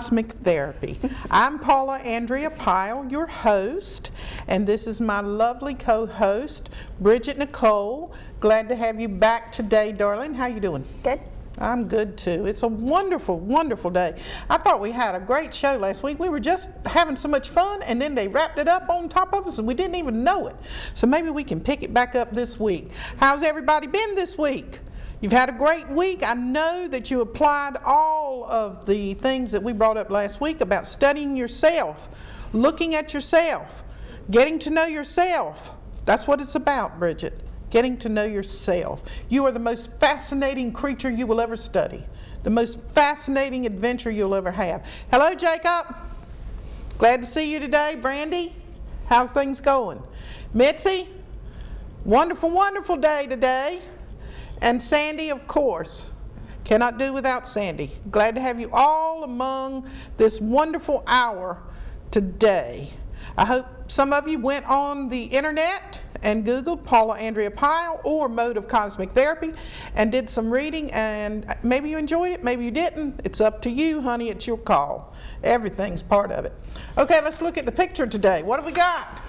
Cosmic Therapy. I'm Paula Andrea Pyle, your host, and this is my lovely co-host, Bridget Nicole. Glad to have you back today, darling. How you doing? Good. I'm good too. It's a wonderful, wonderful day. I thought we had a great show last week. We were just having so much fun, and then they wrapped it up on top of us, and we didn't even know it. So maybe we can pick it back up this week. How's everybody been this week? You've had a great week. I know that you applied all of the things that we brought up last week about studying yourself, looking at yourself, getting to know yourself. That's what it's about, Bridget. Getting to know yourself. You are the most fascinating creature you will ever study. The most fascinating adventure you'll ever have. Hello, Jacob. Glad to see you today. Brandy, how's things going? Mitzi, wonderful, wonderful day today. And Sandy, of course. Cannot do without Sandy. Glad to have you all among this wonderful hour today. I hope some of you went on the internet and Googled Paula Andrea Pyle or Mode of Cosmic Therapy and did some reading, and maybe you enjoyed it, maybe you didn't. It's up to you, honey. It's your call. Everything's part of it. Okay, let's look at the picture today. What have we got?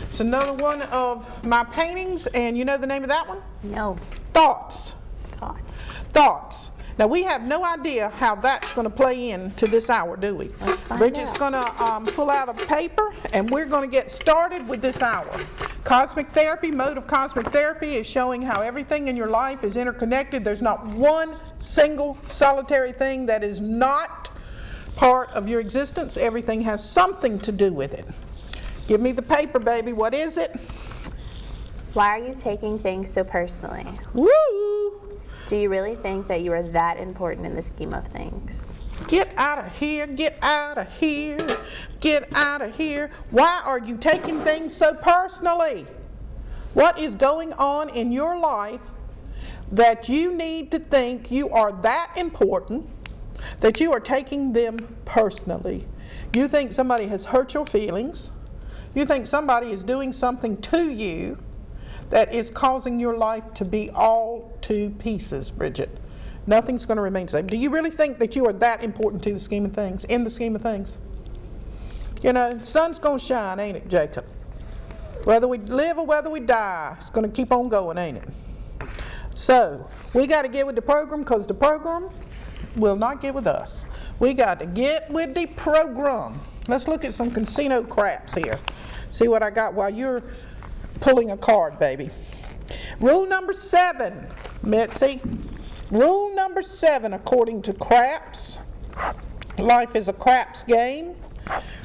It's another one of my paintings, and you know the name of that one? No. Thoughts. Thoughts. Now, we have no idea how that's going to play into this hour, do we? Let's find Bridget's out. going to pull out a paper, and we're going to get started with this hour. Cosmic Therapy, Mode of Cosmic Therapy is showing how everything in your life is interconnected. There's not one single solitary thing that is not part of your existence. Everything has something to do with it. Give me the paper, baby. What is it? Why are you taking things so personally? Woo! Do you really think that you are that important in the scheme of things? Get out of here, get out of here, get out of here. Why are you taking things so personally? What is going on in your life that you need to think you are that important that you are taking them personally? You think somebody has hurt your feelings. You think somebody is doing something to you that is causing your life to be all to pieces, Bridget. Nothing's going to remain the same. Do you really think that you are that important to the scheme of things, in the scheme of things? You know, sun's going to shine, ain't it, Jacob? Whether we live or whether we die, it's going to keep on going, ain't it? So, we got to get with the program, because the program will not get with us. We got to get with the program. Let's look at some casino craps here. See what I got while you're pulling a card, baby. Rule number 7, Mitzi. Rule number 7, according to craps. Life is a craps game.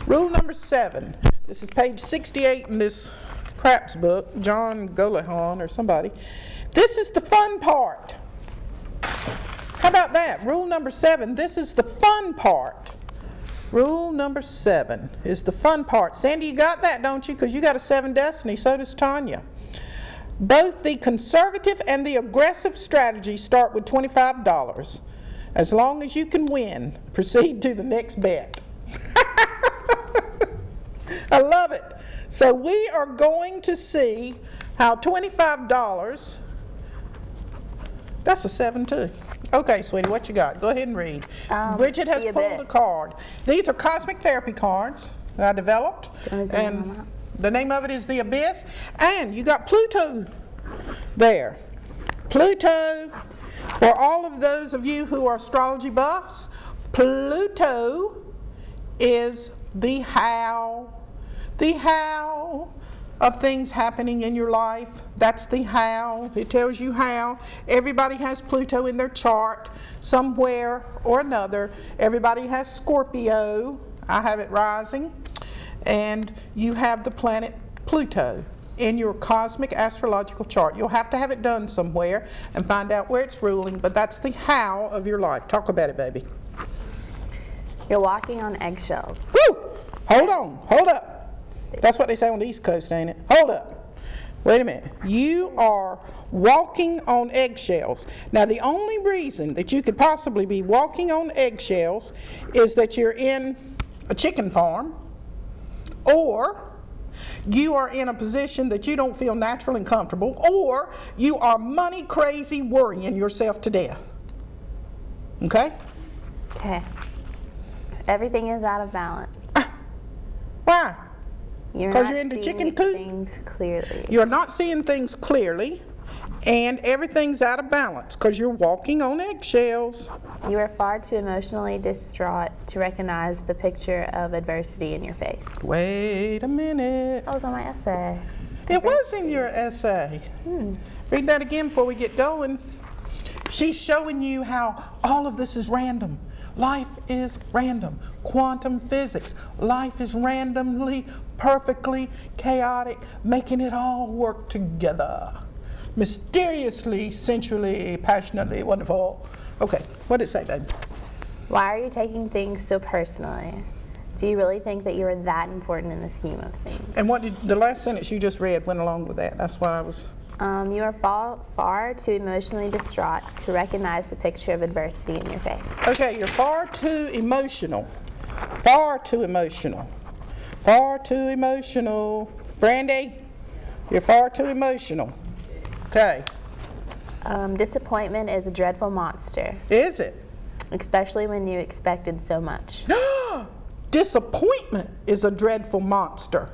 Rule number 7. This is page 68 in this craps book, John Golahan or somebody. This is the fun part. How about that? Rule number 7. This is the fun part. Rule number 7 is the fun part. Sandy, you got that, don't you? Because you got a 7 destiny. So does Tanya. Both the conservative and the aggressive strategy start with $25. As long as you can win, proceed to the next bet. I love it. So we are going to see how $25, that's a 7 too. Okay, sweetie, what you got? Go ahead and read. Bridget has pulled a card. These are Cosmic Therapy cards that I developed. And the name of it is The Abyss. And you got Pluto there. Pluto, for all of those of you who are astrology buffs, Pluto is the how of things happening in your life. That's the how. It tells you how. Everybody has Pluto in their chart somewhere or another. Everybody has Scorpio. I have it rising. And you have the planet Pluto in your cosmic astrological chart. You'll have to have it done somewhere and find out where it's ruling, but that's the how of your life. Talk about it, baby. You're walking on eggshells. Woo! Hold on. Hold up. That's what they say on the East Coast, ain't it? Hold up. Wait a minute. You are walking on eggshells. Now, the only reason that you could possibly be walking on eggshells is that you're in a chicken farm, or you are in a position that you don't feel natural and comfortable, or you are money crazy worrying yourself to death. Okay? Okay. Everything is out of balance. Why? You're 'Cause not you're in the seeing chicken coop? things clearly. You're not seeing things clearly, and everything's out of balance because you're walking on eggshells. You are far too emotionally distraught to recognize the picture of adversity in your face. Wait a minute. That was on my essay. It was in your essay. Read that again before we get going. She's showing you how all of this is random. Life is random. Quantum physics. Life is randomly, perfectly chaotic, making it all work together. Mysteriously, sensually, passionately, wonderful. Okay, what did it say, babe? Why are you taking things so personally? Do you really think that you are that important in the scheme of things? And what did the last sentence you just read went along with that? That's why I was... You are far too emotionally distraught to recognize the picture of adversity in your face. Okay, you're far too emotional. Far too emotional. Far too emotional. Brandy, you're far too emotional. Okay. Disappointment is a dreadful monster, Is it? especially when you expected so much. Disappointment is a dreadful monster.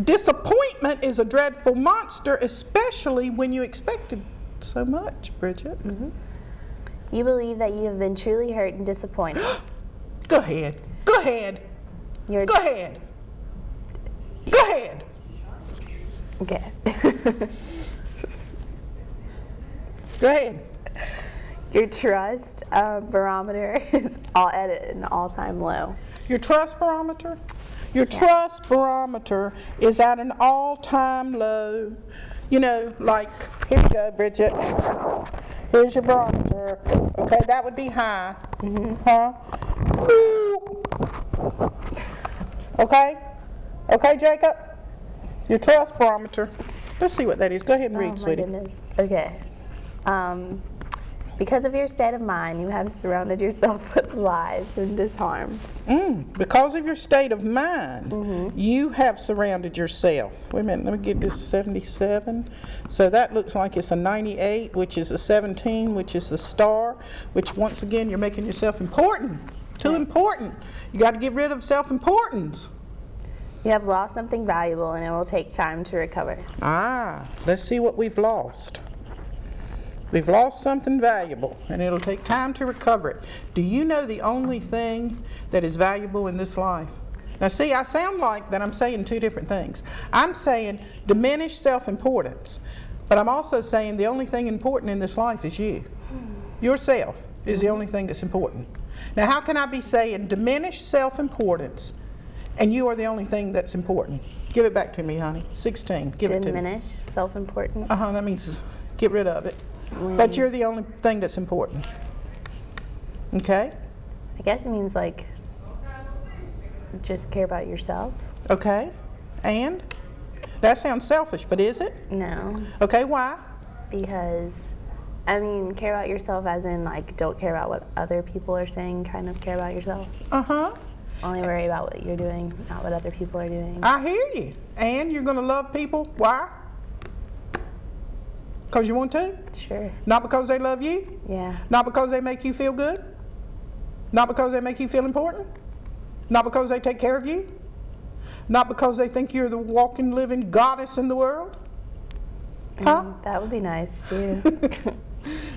Disappointment is a dreadful monster, especially when you expected so much, Bridget. You believe that you have been truly hurt and disappointed. Go ahead. Go ahead. You're Go ahead. Go ahead. Okay. Go ahead. Your trust barometer is at an all-time low. Your trust barometer? Your trust barometer is at an all-time low. You know, like, here you go, Bridget. Here's your barometer. Okay, that would be high. Huh? Woo. Okay? Okay, Jacob? Your trust barometer. Let's see what that is. Go ahead and read, Oh my sweetie. goodness. Okay. Because of your state of mind, you have surrounded yourself with lies and disharm. Because of your state of mind, you have surrounded yourself. Wait a minute, let me get this 77. So that looks like it's a 98, which is a 17, which is the star, which once again, you're making yourself important. Too important. You got to get rid of self-importance. You have lost something valuable and it will take time to recover. Let's see what we've lost. We've lost something valuable, and it'll take time to recover it. Do you know the only thing that is valuable in this life? Now see, I sound like that I'm saying two different things. I'm saying diminish self-importance, but I'm also saying the only thing important in this life is you. Yourself is the only thing that's important. Now how can I be saying diminish self-importance and you are the only thing that's important? Give it back to me, honey. 16, give it to me. Diminish self-importance? That means get rid of it. But you're the only thing that's important. Okay? I guess it means like just care about yourself. Okay. And? That sounds selfish, but is it? No, Okay, why? because I mean care about yourself as in like don't care about what other people are saying, kind of care about yourself. Only worry about what you're doing, not what other people are doing. I hear you. And you're going to love people. Why? Because you want to? Sure. Not because they love you? Yeah. Not because they make you feel good? Not because they make you feel important? Not because they take care of you? Not because they think you're the walking, living goddess in the world? Huh? That would be nice too.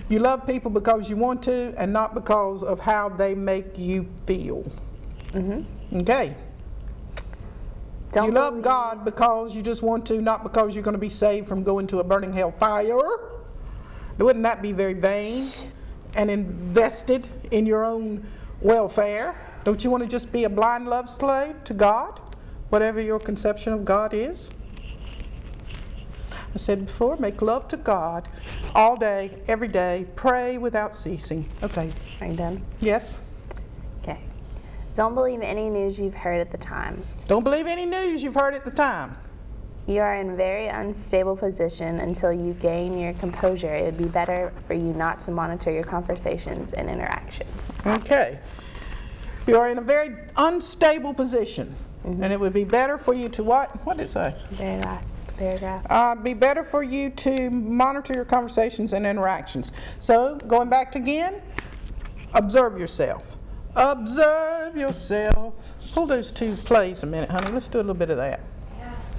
You love people because you want to and not because of how they make you feel. Okay. Don't You love believe- God because you just want to, not because you're going to be saved from going to a burning hell fire. Wouldn't that be very vain and invested in your own welfare? Don't you want to just be a blind love slave to God, whatever your conception of God is? I said before, make love to God all day, every day, pray without ceasing. Okay. Are you done? Yes? Okay. Don't believe any news you've heard at the time. Don't believe any news you've heard at the time. You are in a very unstable position until you gain your composure. It would be better for you not to monitor your conversations and interaction. Okay. You are in a very unstable position. And it would be better for you to what? What did it say? Very last paragraph. Be better for you to monitor your conversations and interactions. So, going back again, observe yourself. Observe yourself. Pull those two plays a minute, honey. Let's do a little bit of that.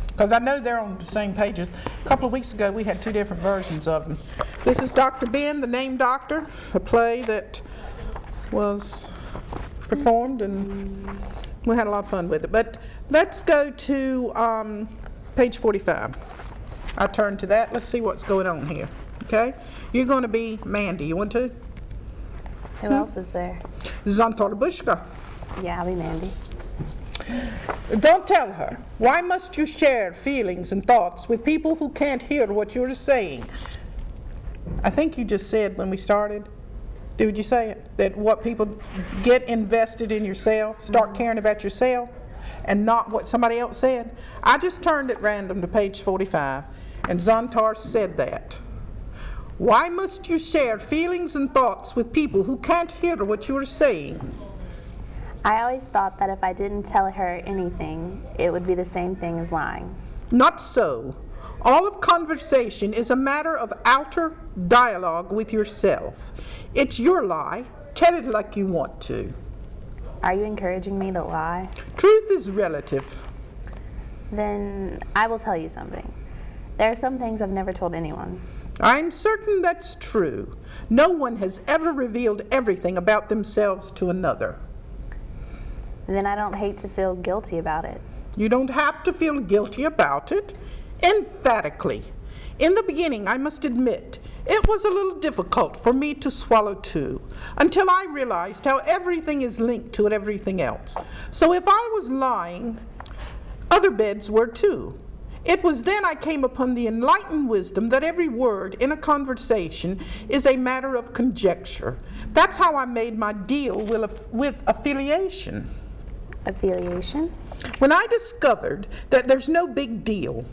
Because I know they're on the same pages. A couple of weeks ago, we had two different versions of them. This is Dr. Ben, the Name Doctor, a play that was performed, and we had a lot of fun with it. But let's go to page 45. I turn to that. Let's see what's going on here. Okay? You're going to be Mandy. You want to? Who else is there? Zantarbushka. Yeah, I'll be Mandy. Don't tell her. Why must you share feelings and thoughts with people who can't hear what you're saying? I think you just said when we started, did you say it? That what people get invested in yourself, start caring about yourself, and not what somebody else said? I just turned at random to page 45, and Zantar said that. Why must you share feelings and thoughts with people who can't hear what you're saying? I always thought that if I didn't tell her anything, it would be the same thing as lying. Not so. All of conversation is a matter of outer dialogue with yourself. It's your lie. Tell it like you want to. Are you encouraging me to lie? Truth is relative. Then I will tell you something. There are some things I've never told anyone. I'm certain that's true. No one has ever revealed everything about themselves to another. Then I don't hate to feel guilty about it. You don't have to feel guilty about it. Emphatically. In the beginning, I must admit, it was a little difficult for me to swallow too, until I realized how everything is linked to everything else. So if I was lying, other beds were too. It was then I came upon the enlightened wisdom that every word in a conversation is a matter of conjecture. That's how I made my deal with affiliation. Affiliation? When I discovered that there's no big deal,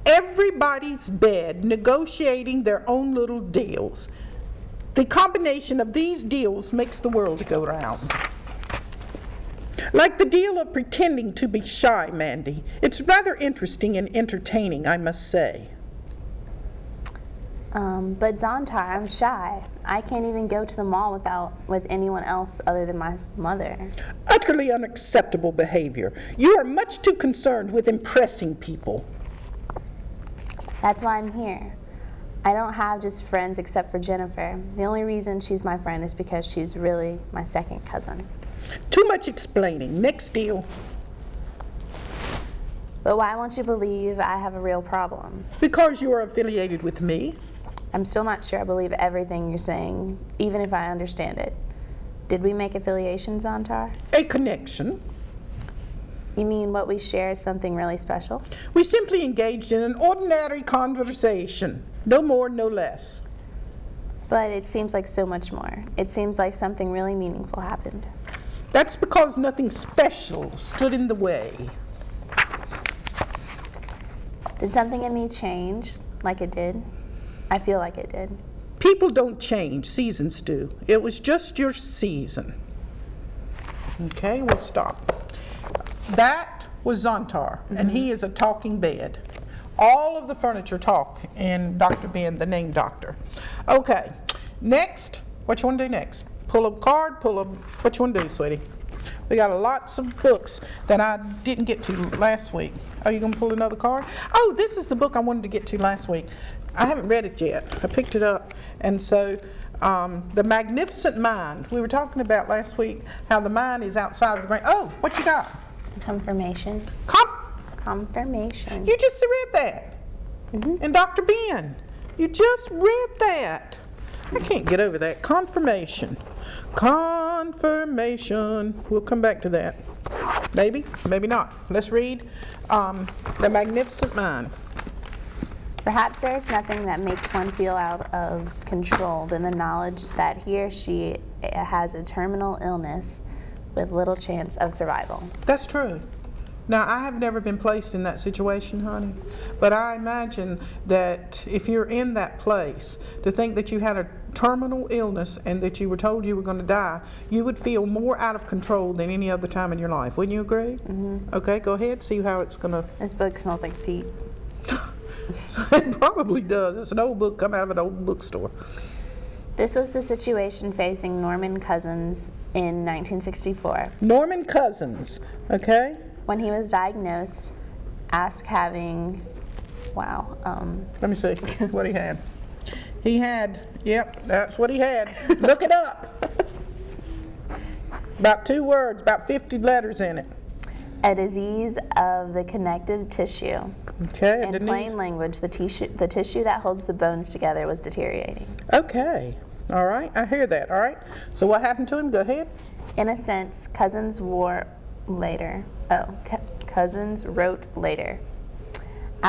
everybody's bed negotiating their own little deals. The combination of these deals makes the world go round. Like the deal of pretending to be shy, Mandy. It's rather interesting and entertaining, I must say. But Zontar, I'm shy. I can't even go to the mall with anyone else other than my mother. Utterly unacceptable behavior. You are much too concerned with impressing people. That's why I'm here. I don't have just friends except for Jennifer. The only reason she's my friend is because she's really my second cousin. Too much explaining. Next deal. But why won't you believe I have a real problem? Because you are affiliated with me. I'm still not sure I believe everything you're saying, even if I understand it. Did we make affiliations, Zontar? A connection. You mean what we share is something really special? We simply engaged in an ordinary conversation. No more, no less. But it seems like so much more. It seems like something really meaningful happened. That's because nothing special stood in the way. Did something in me change like it did? I feel like it did. People don't change, seasons do. It was just your season. Okay, we'll stop. That was Zontar, and he is a talking bed. All of the furniture talk in Dr. Ben, the Name Doctor. Okay, next, what you want to do next? Pull a card, what you want to do, sweetie? We got lots of books that I didn't get to last week. Are you going to pull another card? Oh, this is the book I wanted to get to last week. I haven't read it yet. I picked it up, and so The Magnificent Mind. We were talking about last week how the mind is outside of the brain. Oh, what you got? Confirmation. Confirmation. You just read that. And Dr. Ben, you just read that. I can't get over that. Confirmation. Confirmation. We'll come back to that. Maybe, maybe not. Let's read The Magnificent Mind. Perhaps there is nothing that makes one feel out of control than the knowledge that he or she has a terminal illness with little chance of survival. That's true. Now, I have never been placed in that situation, honey, but I imagine that if you're in that place, to think that you had a terminal illness and that you were told you were going to die, you would feel more out of control than any other time in your life. Wouldn't you agree? Okay, go ahead, see how it's going to... This book smells like feet. It probably does. It's an old book come out of an old bookstore. This was the situation facing Norman Cousins in 1964. Norman Cousins, okay? When he was diagnosed, asked having, Let me see what he had. He had, yep, that's what he had. Look it up. About 2 words, about 50 letters in it. a disease of the connective tissue. Okay. In plain language, the tissue that holds the bones together was deteriorating. Okay. All right. I hear that. All right. So what happened to him? Go ahead. In a sense, Cousins wrote later, I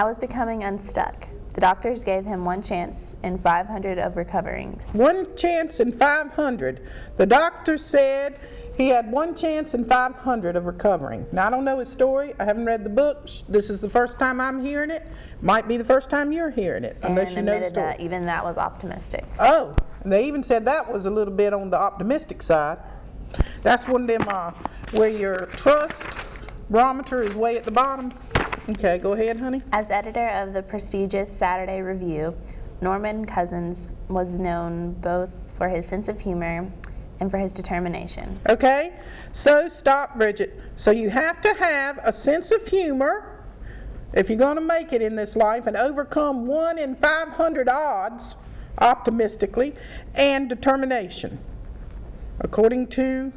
was becoming unstuck. The doctors gave him 1 chance in 500 of recovering. 1 chance in 500. The doctor said he had 1 chance in 500 of recovering. Now, I don't know his story. I haven't read the book. This is the first time I'm hearing it. Might be the first time you're hearing it, unless you know the story. That even that was optimistic. Oh, and they even said that was a little bit on the optimistic side. That's one of them where your trust barometer is way at the bottom. Okay, go ahead, honey. As editor of the prestigious Saturday Review, Norman Cousins was known both for his sense of humor and for his determination. Okay, so stop, Bridget. So you have to have a sense of humor if you're going to make it in this life and overcome 1 in 500 odds, optimistically, and determination, according to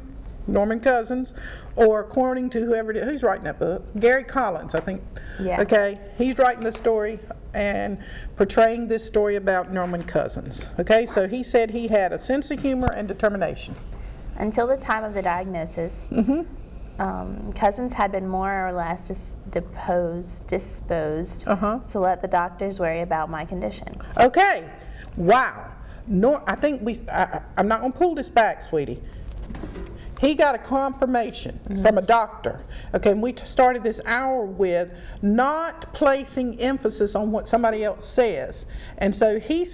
Norman Cousins, or according to whoever it is. Who's writing that book? Gary Collins, I think. Yeah. Okay, he's writing the story and portraying this story about Norman Cousins. Okay, so he said he had a sense of humor and determination. Until the time of the diagnosis, Cousins had been more or less disposed to let the doctors worry about my condition. Okay, wow. I think I'm not going to pull this back, sweetie. He got a confirmation from a doctor. Okay, and we started this hour with not placing emphasis on what somebody else says. And so he